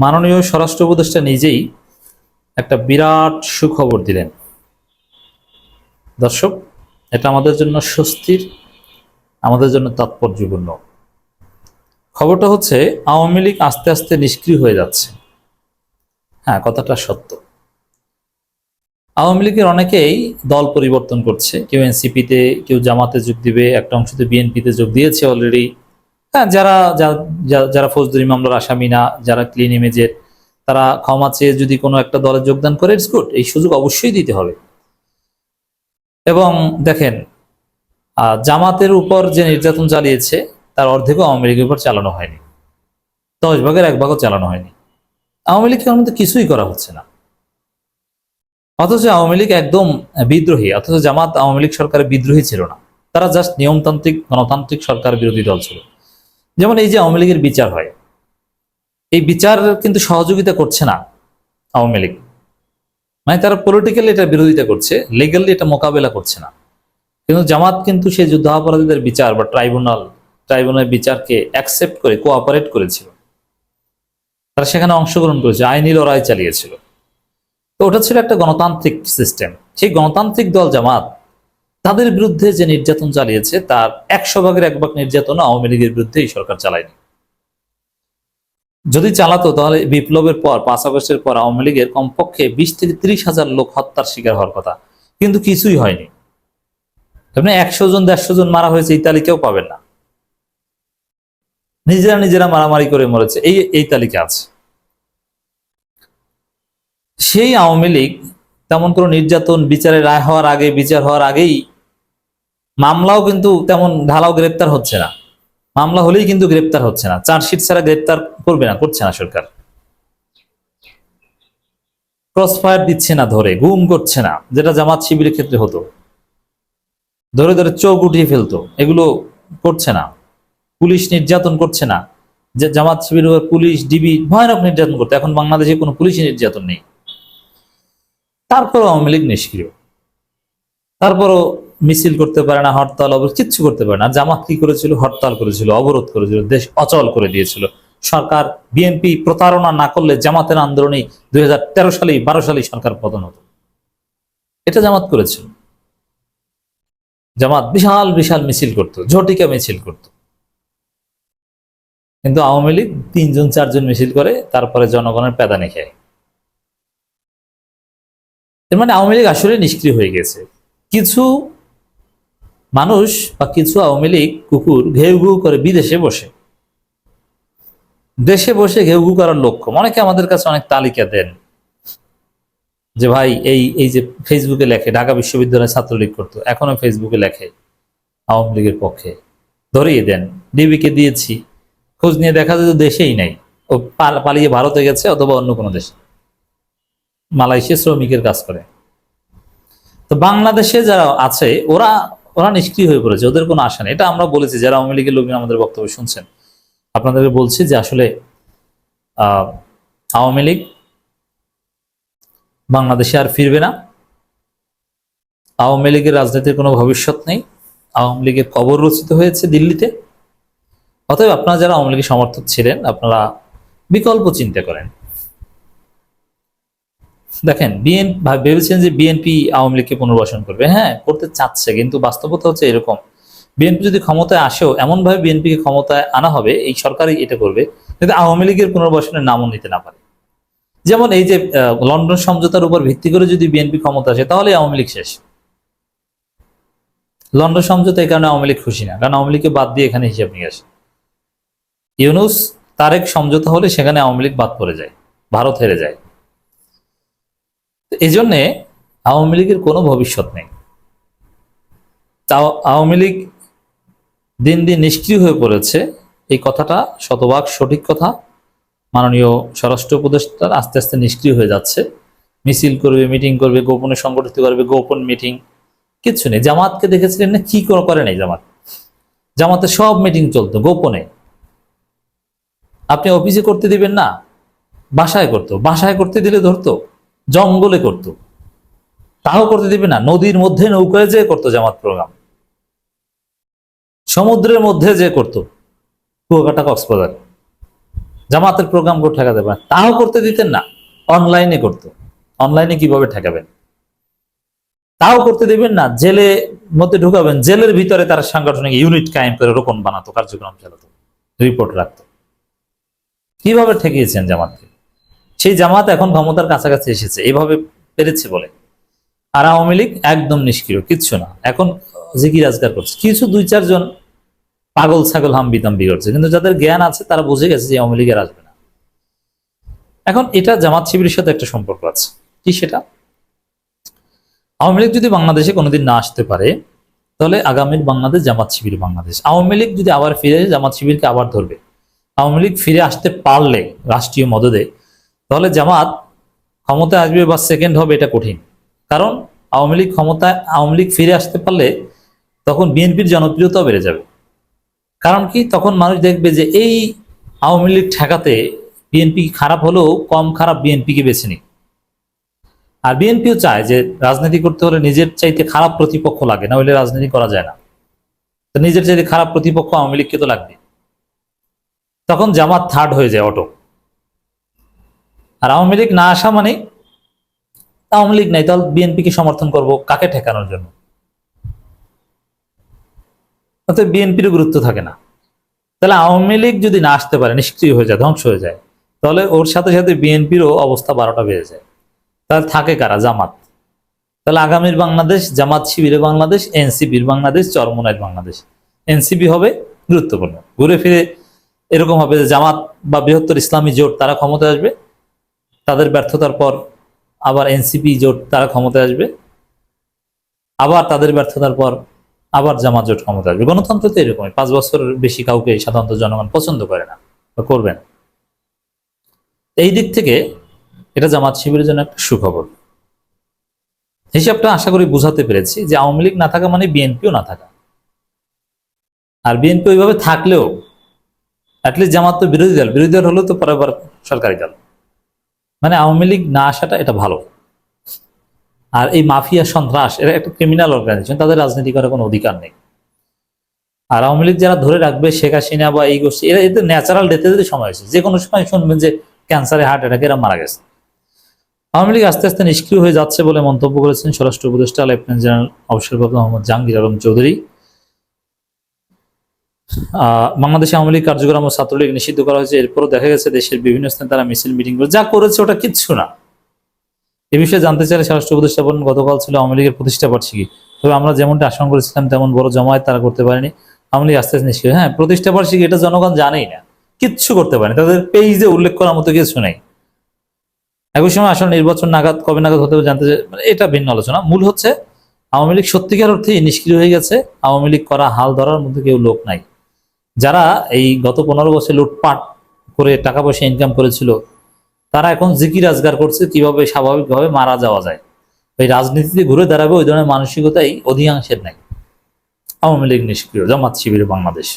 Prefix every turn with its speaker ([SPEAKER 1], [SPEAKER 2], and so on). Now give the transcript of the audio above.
[SPEAKER 1] মাননীয় স্বরাষ্ট্র উপদেষ্টা নিজেই একটা বিরাট সুখবর দিলেন। দর্শক, এটা আমাদের জন্য স্বস্তির, আমাদের জন্য তাৎপর্যপূর্ণ। খবরটা হচ্ছে আওয়ামী লীগ আস্তে আস্তে নিষ্ক্রিয় হয়ে যাচ্ছে। হ্যাঁ, কথাটা সত্য। আওয়ামী লীগের অনেকেই দল পরিবর্তন করছে, কেউ এনসিপিতে, কেউ জামাতে যোগ দিবে, একটা অংশ তো বিএনপিতে যোগ দিয়েছে অলরেডি। হ্যাঁ, যারা যারা ফৌজদারি মামলার আসামি না, যারা ক্লিন ইমেজের, তারা ক্ষমা চেয়ে যদি কোনো একটা দলে যোগদান করে, ইটস গুড, এই সুযোগ অবশ্যই দিতে হবে। এবং দেখেন, জামাতের উপর যে নির্যাতন চালিয়েছে তার অর্ধেকও আওয়ামী লীগের উপর চালানো হয়নি, 10 ভাগের 1 ভাগও চালানো হয়নি। আওয়ামী লীগের মধ্যে কিছুই করা হচ্ছে না, অথচ আওয়ামী লীগ একদম বিদ্রোহী। অথচ জামাত আওয়ামী লীগ সরকারের বিদ্রোহী ছিল না, তারা জাস্ট নিয়মতান্ত্রিক গণতান্ত্রিক সরকার বিরোধী দল ছিল। যেমন এই যে আওয়ামী লীগের বিচার হয়, এই বিচার কিন্তু সহযোগিতা করছে না আওয়ামী লীগ, মানে তারা পলিটিক্যালি এটা বিরোধিতা করছে, লিগালি এটা মোকাবেলা করছে না। কিন্তু জামাত কিন্তু সেই যুদ্ধাপরাধীদের বিচার বা ট্রাইব্যুনাল বিচারকে অ্যাকসেপ্ট করে কোঅপারেট করেছিল, তারা সেখানে অংশগ্রহণ করেছে, আইনি লড়াই চালিয়েছিল। তো ওটা ছিল একটা গণতান্ত্রিক সিস্টেম। সেই গণতান্ত্রিক দল জামাত তাদের বিরুদ্ধে যে নির্যাতন চালিয়েছে তার 100 ভাগের 1 ভাগ নির্যাতন আওয়ামী লীগের বিরুদ্ধে এই সরকার চালায়নি। যদি চালাতো তাহলে বিপ্লবের পর 5 আগস্টের পর আওয়ামী লীগের কমপক্ষে 20 থেকে 30 হাজার লোক হত্যার শিকার হওয়ার কথা, কিন্তু কিছুই হয়নি। আপনি 100 জন 150 জন মারা হয়েছে এই তালিকাও পাবেন না। নিজেরা মারামারি করে মরেছে এই তালিকা আছে। সেই আওয়ামী লীগ তেমন কোনো নির্যাতন বিচারের রায় হওয়ার আগে, বিচার হওয়ার আগেই মামলাও কিন্তু তেমন ঢালাও গ্রেপ্তার হচ্ছে না, মামলা হলেই কিন্তু গ্রেপ্তার হচ্ছে না, চার্জশিট ছাড়া গ্রেপ্তার করছে না সরকার, ক্রস ফায়ার দিচ্ছে না, ধরে গুম করছে না, যেটা জামাত শিবিরের ক্ষেত্রে হতো, ধরে ধরে চোখ উঠিয়ে ফেলতো, এগুলো করছে না। পুলিশ নির্যাতন করছে না, যে জামাত শিবির পুলিশ ডিবি ভয়ানক নির্যাতন করতো, এখন বাংলাদেশে কোনো পুলিশ নির্যাতন নেই। তারপরও আওয়ামী লীগ নিষ্ক্রিয়, তারপরও মিছিল করতে পারে না, হরতাল অবরোধ কিচ্ছু করতে পারে না। জামাত কি করেছিল? হরতাল করেছিল, অবরোধ করেছিল, দেশ অচল করে দিয়েছিল। সরকার, বিএনপি প্রতারণা না করলে জামাতের আন্দোলনে 2013 সালে 12 সালে সরকার পতন হতো। এটা জামাত করেছিল। জামাত বিশাল বিশাল মিছিল করতো, ঝটিকা মিছিল করতো। কিন্তু আওয়ামী লীগ 3 জন 4 জন মিছিল করে, তারপরে জনগণের প্যাদানি খায়। এর মানে আওয়ামী লীগ আসলে নিষ্ক্রিয় হয়ে গেছে। কিছু মানুষ বা কিছু আওয়ামী লীগ কুকুর ঘেউ ঘেউ করে বিদেশে বসে, দেশে বসে ঘেউ ঘেউ করার লক্ষ্য। অনেকে আমাদের কাছে অনেক তালিকা দেন যে ভাই এই যে ফেসবুকে লেখে ঢাকা বিশ্ববিদ্যালয়ে ছাত্রলীগ করতো, এখনো ফেসবুকে লেখে আওয়ামী লীগের পক্ষে, ধরিয়ে দেন। ডিবিকে দিয়েছি, খোঁজ নিয়ে দেখা যায় দেশেই নাই, ও পালিয়ে ভারতে গেছে অথবা অন্য কোনো দেশে, মালয়েশিয়া শ্রমিকের কাজ করে। তো বাংলাদেশে যারা আছে ওরা ওরা নিষ্ক্রিয় হয়ে পড়েছে, ওদের কোনো আশা নেই। এটা আমরা বলেছি, যারা আওয়ামী লীগের লোকজন আমাদের বক্তব্য শুনছেন, আপনাদেরকে বলছি যে আসলে আওয়ামী লীগ বাংলাদেশে আর ফিরবে না। আওয়ামী লীগের রাজনীতির কোনো ভবিষ্যৎ নেই। আওয়ামী লীগের কবর রচিত হয়েছে দিল্লিতে। অতএব আপনারা যারা আওয়ামী লীগের সমর্থক ছিলেন, আপনারা বিকল্প চিন্তা করেন। দেখেন, ভেবেছেন যে বিএনপি আওয়ামী লীগকে পুনর্বাসন করবে। হ্যাঁ, করতে চাচ্ছে, কিন্তু বাস্তবতা হচ্ছে এরকম, বিএনপি যদি ক্ষমতায় আসেও এমনভাবে বিএনপিকে ক্ষমতায় আনা হবে, এই সরকারই এটা করবে যাতে আওয়ামী লীগের পুনর্বাসনের নামও নিতে না পারে। যেমন এই যে লন্ডন সমঝোতার উপর ভিত্তি করে যদি বিএনপি ক্ষমতা আসে, তাহলে আওয়ামী লীগ শেষ। লন্ডন সমঝোতা এই কারণে আওয়ামী লীগ খুশি না, কারণ আওয়ামী লীগকে বাদ দিয়ে এখানে হিসাব নিয়ে আসে। ইউনূস তারেক সমঝোতা হলে সেখানে আওয়ামী লীগ বাদ পড়ে যায়, ভারত হেরে যায়। এই জন্যে আওয়ামী লীগের কোনো ভবিষ্যৎ নেই। আওয়ামী লীগ দিন দিন নিষ্ক্রিয় হয়ে পড়েছে, এই কথাটা শতভাগ সঠিক কথা। মাননীয় স্বরাষ্ট্র উপদেষ্টা আস্তে আস্তে নিষ্ক্রিয় হয়ে যাচ্ছে। মিছিল করবে, মিটিং করবে, গোপনে সংগঠিত করবে, গোপন মিটিং, কিচ্ছু নেই। জামাতকে দেখেছিলেন না কি করে নাই জামাতের সব মিটিং চলতো গোপনে। আপনি অফিসে করতে দিবেন না, বাসায় করতো, বাসায় করতে দিলে ধরতো, জঙ্গলে করতো, তাও করতে দিবে না। নদীর মধ্যে নৌকায় যে করতো জামাত প্রোগ্রাম, সমুদ্রের মধ্যে যে করতো, কুয়াকাটা কক্সবাজার। জামাতের প্রোগ্রাম করে ঠেকাতে পারেন, তাও করতে দিতেন না, অনলাইনে করতো। অনলাইনে কিভাবে ঠেকাবেন, তাও করতে দেবেন না, জেলে মধ্যে ঢুকাবেন, জেলের ভিতরে তারা সাংগঠনিক ইউনিট কায়েম করে রোকন বানাতো, কার্যক্রম চালাতো, রিপোর্ট রাখতো। কিভাবে ঠেকিয়েছেন জামাতকে? সেই জামাত এখন ক্ষমতার কাছাকাছি এসেছে এভাবে পেরেছে বলে। আর আওয়ামী লীগ একদম নিষ্ক্রিয়, কিচ্ছু না, এখন জিকির আজগার করছে। কিছু 2-4 জন পাগল ছাগল হাম্বি তাম্বি করছে, কিন্তু যাদের জ্ঞান আছে তারা বুঝে গেছে যে আওয়ামী লীগের আসবে না। এখন এটা জামাত শিবিরের সাথে একটা সম্পর্ক আছে, কি সেটা? আওয়ামী লীগ যদি বাংলাদেশে কোনোদিন না আসতে পারে, তাহলে আগামীর বাংলাদেশ জামাত শিবির বাংলাদেশ। আওয়ামী লীগ যদি আবার ফিরে জামাত শিবিরকে আবার ধরবে। আওয়ামী লীগ ফিরে আসতে পারলে রাষ্ট্রীয় মদদে, তাহলে জামাত ক্ষমতায় আসবে বা সেকেন্ড হবে, এটা কঠিন। কারণ আওয়ামী লীগ ফিরে আসতে পারলে তখন বিএনপির জনপ্রিয়তা বেড়ে যাবে। কারণ কি, তখন মানুষ দেখবে যে এই আওয়ামী লীগ ঠেকাতে বিএনপি খারাপ হলেও কম খারাপ বিএনপিকে বেছে নিক। আর বিএনপিও চায় যে রাজনীতি করতে হলে নিজের চাইতে খারাপ প্রতিপক্ষ লাগে, না হলে রাজনীতি করা যায় না। তো নিজের চাইতে খারাপ প্রতিপক্ষ আওয়ামী লীগকে তো লাগবে। তখন জামাত থার্ড হয়ে যায় অটো। আর আওয়ামী লীগ না আসা মানে আওয়ামী লীগ নাই, তাহলে বিএনপিকে সমর্থন করব কাকে ঠেকানোর জন্য? অর্থাৎ বিএনপির গুরুত্ব থাকে না। তাহলে আওয়ামী লীগ যদি না আসতে পারে, নিষ্ক্রিয় হয়ে যায়, ধ্বংস হয়ে যায়, তাহলে ওর সাথে সাথে বিএনপিরও অবস্থা 12টা বেড়ে যায়। তাহলে থাকে কারা? জামাত। তাহলে আগামীর বাংলাদেশ জামাত শিবিরের বাংলাদেশ, এনসিপির বাংলাদেশ, চরমোনাইর বাংলাদেশ। এনসিপি হবে গুরুত্বপূর্ণ। ঘুরে ফিরে এরকম হবে যে জামাত বা বৃহত্তর ইসলামী জোট তারা ক্ষমতায় আসবে, তাদের ব্যর্থতার পর আবার এনসিপি জোট তারা ক্ষমতায় আসবে, আবার তাদের ব্যর্থতার পর আবার জামাত জোট ক্ষমতায় আসবে। গণতন্ত্র তো এরকমই, 5 বছরের বেশি কাউকে সাধারণত জনগণ পছন্দ করে না বা করবে না। এই দিক থেকে এটা জামাত শিবিরের জন্য একটা সুখবর। হিসাবটা আশা করি বুঝাতে পেরেছি যে আওয়ামী লীগ না থাকা মানে বিএনপিও না থাকা। আর বিএনপি ওইভাবে থাকলেও অ্যাটলিস্ট জামাত তো বিরোধী দল হলেও তো পরে সরকারি দল। মানে আওয়ামী লীগ না আসাটা এটা ভালো। আর এই মাফিয়া সন্ত্রাস, এরা একটা ক্রিমিনাল অর্গানাইজেশন, তাদের রাজনীতি করার কোনো অধিকার নেই। আর আওয়ামী লীগ যারা ধরে রাখবে, শেখ হাসিনা বা এই গোষ্ঠী, এরা এদের ন্যাচারাল ডেথে যদি সময় হয়েছে, যে কোনো সময় শুনবেন যে ক্যান্সারে, হার্ট অ্যাটাকে এরা মারা গেছে। আওয়ামী লীগ আস্তে আস্তে নিষ্ক্রিয় হয়ে যাচ্ছে বলে মন্তব্য করেছেন স্বরাষ্ট্র উপদেষ্টা লেফটেন্যান্ট জেনারেল অবসরপ্রাপ্ত মোহাম্মদ জাহাঙ্গীর আলম চৌধুরী। বাংলাদেশে আওয়ামী লীগ কার্যক্রম ও ছাত্রলীগ নিষিদ্ধ করা হয়েছে, এরপরও দেখা গেছে দেশের বিভিন্ন স্থানে তারা মিছিল মিটিং করে, যা করেছে ওটা কিচ্ছু না। এ বিষয়ে জানতে চাইলে স্বরাষ্ট্র উপদেষ্টা বলেন, গতকাল ছিল আওয়ামী লীগের প্রতিষ্ঠা বার্ষিকী, তবে আমরা যেমনটা আশঙ্কা করেছিলাম তেমন বড় জমায়েত তারা করতে পারেনি। আওয়ামী লীগ আস্তে আস্তে নিষ্ক্রিয়। হ্যাঁ, প্রতিষ্ঠা বার্ষিকী এটা জনগণ জানেই না, কিচ্ছু করতে পারেনি, তাদের পেজে উল্লেখ করার মতো কিছু নেই। একই সময় আসলে নির্বাচন কবে নাগাদ হতে হবে জানতে চাই, এটা ভিন্ন আলোচনা। মূল হচ্ছে আওয়ামী লীগ সত্যিকার অর্থেই নিষ্ক্রিয় হয়ে গেছে। আওয়ামী লীগ করা হাল ধরার মধ্যে কেউ লোক নাই। যারা এই গত 15 বছর লুটপাট করে টাকা পয়সা ইনকাম করেছিল, তারা এখন জিকির আজগার করছে কিভাবে স্বাভাবিকভাবে মারা যাওয়া যায়। এই রাজনীতিতে ঘুরে দাঁড়াবে ওই ধরনের মানসিকতাই অধিকাংশের নাই। আওয়ামী লীগ নিষ্ক্রিয়, জামাত শিবির বাংলাদেশ।